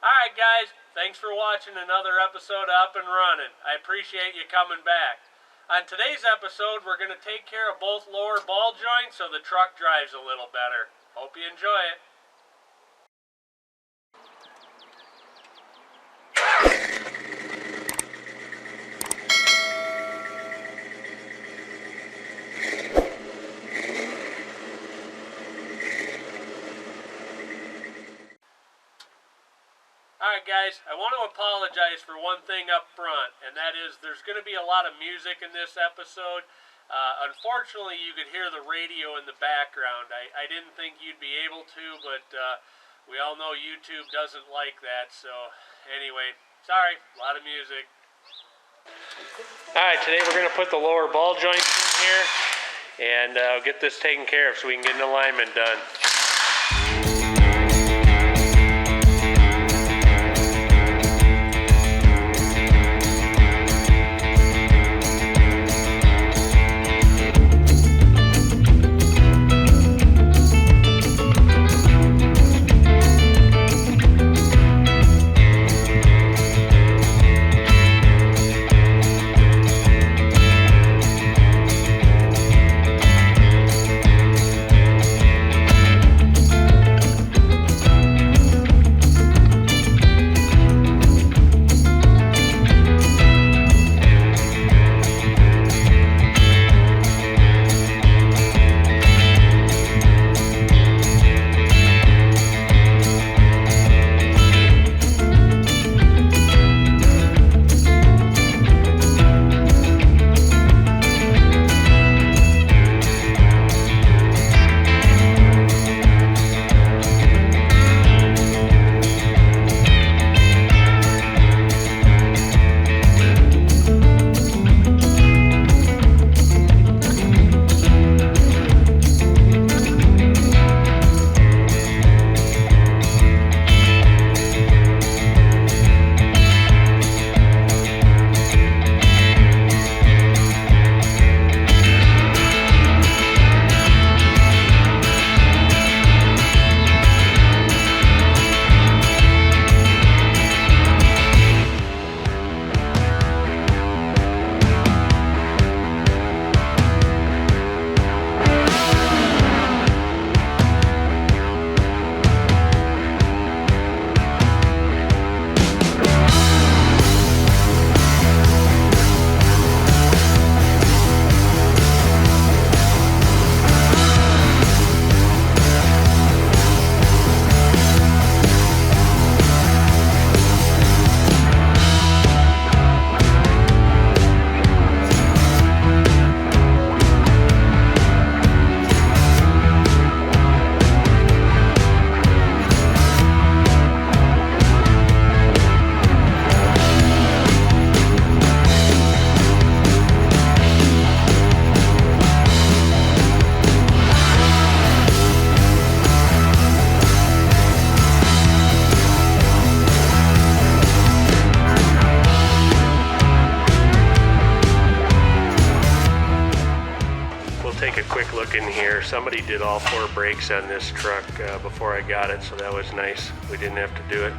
Alright guys, thanks for watching another episode of Up-N-Runnin. I appreciate you coming back. On today's episode, we're going to take care of both lower ball joints so the truck drives a little better. Hope you enjoy it. Alright guys, I want to apologize for one thing up front, and that is there's going to be a lot of music in this episode. Unfortunately, you could hear the radio in the background. I didn't think you'd be able to, but we all know YouTube doesn't like that, so anyway, sorry, a lot of music. Alright, today we're going to put the lower ball joints in here and get this taken care of so we can get an alignment done. Take a quick look in here. Somebody did all 4 brakes on this truck before I got it, so that was nice. We didn't have to do it.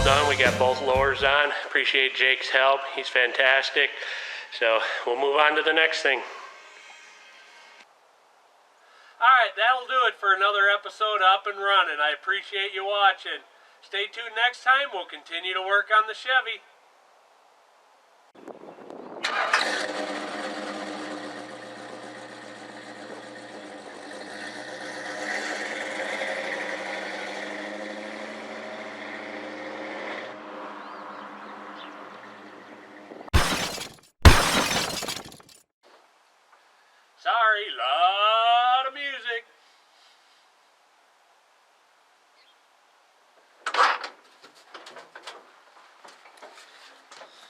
all done. We got both lowers on. Appreciate Jake's help. He's fantastic. So we'll move on to the next thing. Alright, that'll do it for another episode of Up and Running. I appreciate you watching. Stay tuned next time. We'll continue to work on the Chevy.